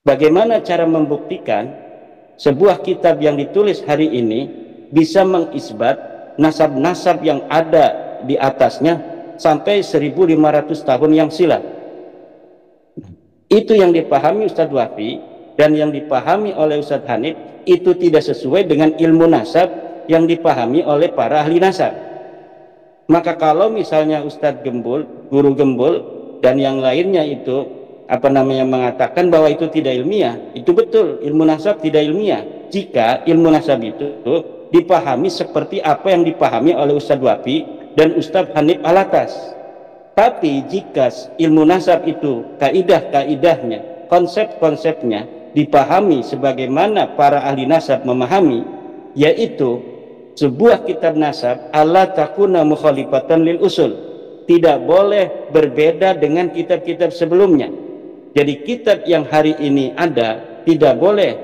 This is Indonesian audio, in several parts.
Bagaimana cara membuktikan sebuah kitab yang ditulis hari ini bisa mengisbat nasab-nasab yang ada di atasnya sampai 1500 tahun yang silam? Itu yang dipahami Ustadz Wafi dan yang dipahami oleh Ustadz Hanif itu tidak sesuai dengan ilmu nasab yang dipahami oleh para ahli nasab. Maka kalau misalnya Ustadz Gembul, Guru Gembul dan yang lainnya itu mengatakan bahwa itu tidak ilmiah, itu betul, ilmu nasab tidak ilmiah jika ilmu nasab itu dipahami seperti apa yang dipahami oleh Ustadz Wafi dan Ustadz Hanif Alatas. Tapi jika ilmu nasab itu kaidah-kaidahnya, konsep-konsepnya dipahami sebagaimana para ahli nasab memahami, yaitu sebuah kitab nasab alla takuna mukhalifatan lil usul, tidak boleh berbeda dengan kitab-kitab sebelumnya. Jadi kitab yang hari ini ada tidak boleh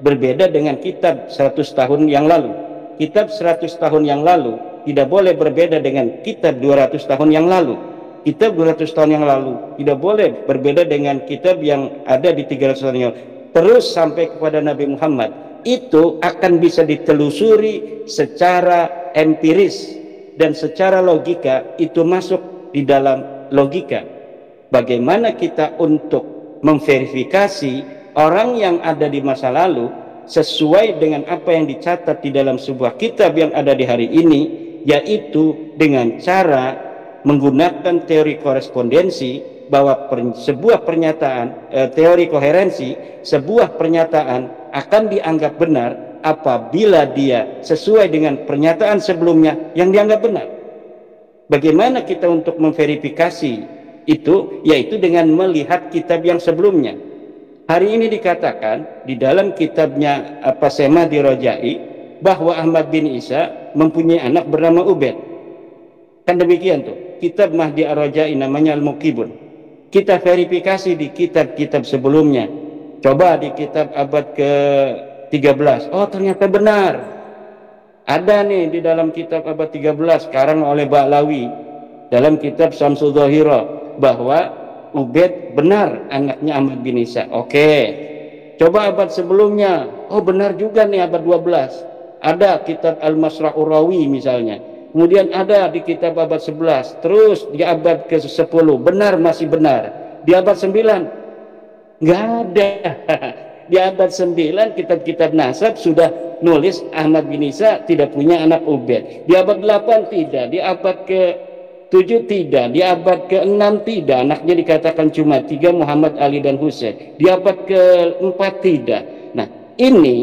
berbeda dengan kitab 100 tahun yang lalu. Kitab 100 tahun yang lalu tidak boleh berbeda dengan kitab 200 tahun yang lalu. Kitab 200 tahun yang lalu tidak boleh berbeda dengan kitab yang ada di 300 tahun yang lalu. Terus sampai kepada Nabi Muhammad, itu akan bisa ditelusuri secara empiris dan secara logika, itu masuk di dalam logika. Bagaimana kita untuk memverifikasi orang yang ada di masa lalu sesuai dengan apa yang dicatat di dalam sebuah kitab yang ada di hari ini, yaitu dengan cara menggunakan teori korespondensi, bahwa sebuah pernyataan teori koherensi, sebuah pernyataan akan dianggap benar apabila dia sesuai dengan pernyataan sebelumnya yang dianggap benar. Bagaimana kita untuk memverifikasi itu? Yaitu dengan melihat kitab yang sebelumnya. Hari ini dikatakan di dalam kitabnya Sema Dirojai bahwa Ahmad bin Isa mempunyai anak bernama Ubaid. Kan demikian tuh. Kitab Mahdi Ar-Rajai namanya Al-Muqibun. Kita verifikasi di kitab-kitab sebelumnya. Coba di kitab abad ke-13. Oh, ternyata benar. Ada nih di dalam kitab abad 13 sekarang oleh Ba'lawi dalam kitab Syamsul Dhahira bahwa Ubaid benar anaknya Ahmad bin Isa. Oke. Coba abad sebelumnya. Oh, benar juga nih abad 12. Ada kitab Al-Masra'ur Rawi misalnya. Kemudian ada di kitab abad 11, terus di abad ke-10, benar, masih benar. Di abad 9, nggak ada. Di abad 9, kitab-kitab nasab sudah nulis Ahmad bin Isa tidak punya anak Ubaid. Di abad 8 tidak, di abad ke-7 tidak, di abad ke-6 tidak, anaknya dikatakan cuma 3, Muhammad, Ali, dan Husain. Di abad ke-4 tidak. Nah, ini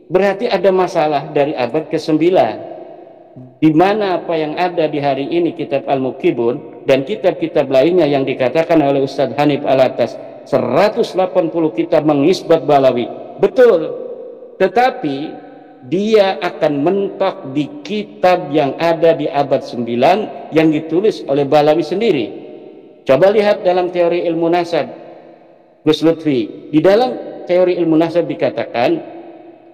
berarti ada masalah dari abad ke-9. Di mana apa yang ada di hari ini kitab Al-Muqibun dan kitab-kitab lainnya yang dikatakan oleh Ustadz Hanif Alatas 180 kitab mengisbat Balawi, betul, tetapi dia akan mentok di kitab yang ada di abad 9 yang ditulis oleh Balawi sendiri. Coba lihat dalam teori ilmu nasab Gus Lutfi. Di dalam teori ilmu nasab dikatakan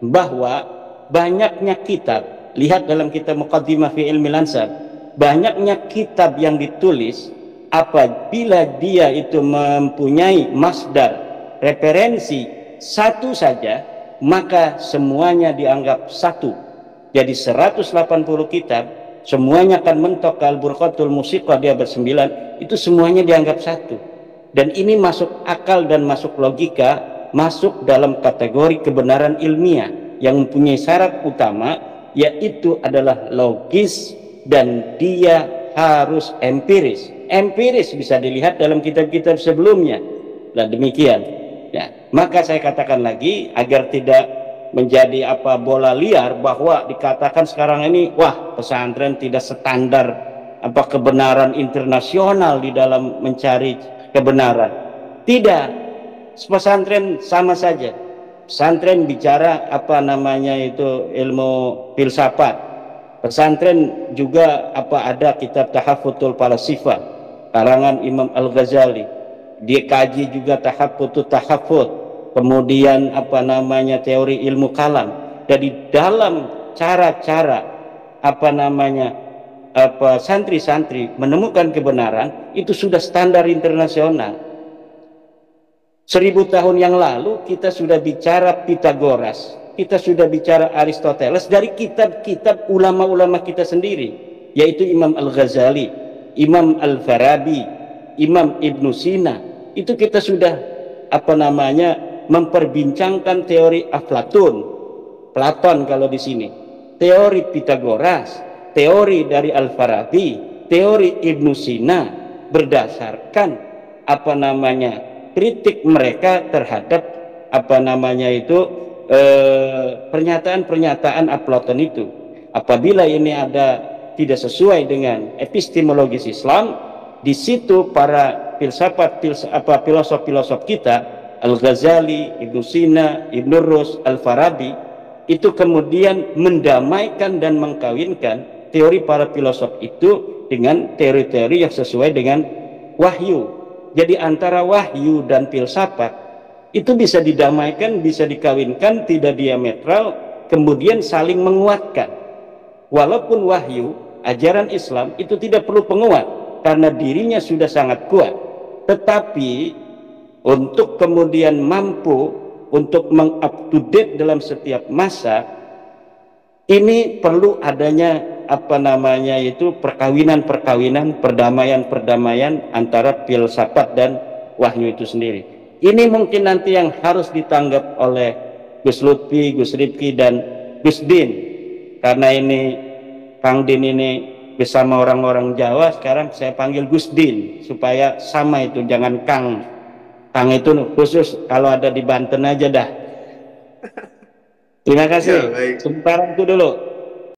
bahwa banyaknya kitab, lihat dalam kitab Muqaddimah fi Ilmi Ansab, banyaknya kitab yang ditulis apabila dia itu mempunyai masdar referensi satu saja, maka semuanya dianggap satu. Jadi 180 kitab semuanya akan mentok ke Al-Burqatul Musiqah di abad 9, itu semuanya dianggap satu. Dan ini masuk akal dan masuk logika, masuk dalam kategori kebenaran ilmiah yang mempunyai syarat utama, yaitu adalah logis dan dia harus empiris. Empiris bisa dilihat dalam kitab-kitab sebelumnya. Nah, demikian. Ya, maka saya katakan lagi agar tidak menjadi bola liar bahwa dikatakan sekarang ini wah pesantren tidak standar kebenaran internasional di dalam mencari kebenaran. Tidak. Pesantren sama saja. Pesantren bicara ilmu filsafat. Pesantren juga ada kitab Tahaffutul Falasifah karangan Imam Al-Ghazali. Dia kaji juga tahaffut. Kemudian teori ilmu kalam. Jadi dalam cara-cara santri-santri menemukan kebenaran itu sudah standar internasional. 1000 tahun yang lalu kita sudah bicara Pitagoras, kita sudah bicara Aristoteles dari kitab-kitab ulama-ulama kita sendiri, yaitu Imam Al-Ghazali, Imam Al-Farabi, Imam Ibnu Sina. Itu kita sudah memperbincangkan teori Aflatun, Platon kalau di sini, teori Pitagoras, teori dari Al-Farabi, teori Ibnu Sina, berdasarkan kritik mereka terhadap pernyataan-pernyataan Aflatun itu. Apabila ini ada tidak sesuai dengan epistemologis Islam, di situ para filosof-filosof kita, Al-Ghazali, Ibnu Sina, Ibnu Rus, Al-Farabi, itu kemudian mendamaikan dan mengkawinkan teori para filosof itu dengan teori-teori yang sesuai dengan wahyu. Jadi antara wahyu dan filsafat itu bisa didamaikan, bisa dikawinkan, tidak diametral, kemudian saling menguatkan. Walaupun wahyu, ajaran Islam itu tidak perlu penguat karena dirinya sudah sangat kuat. Tetapi untuk kemudian mampu untuk meng-up-to-date dalam setiap masa, ini perlu adanya perkawinan-perkawinan, perdamaian-perdamaian antara filsafat dan wahyu itu sendiri. Ini mungkin nanti yang harus ditanggap oleh Gus Lutfi, Gus Rifki, dan Gus Din. Karena ini Kang Din ini bersama orang-orang Jawa, sekarang saya panggil Gus Din supaya sama itu, jangan Kang. Kang itu khusus kalau ada di Banten aja dah. Terima kasih. Ya, baik. Sebentar itu dulu.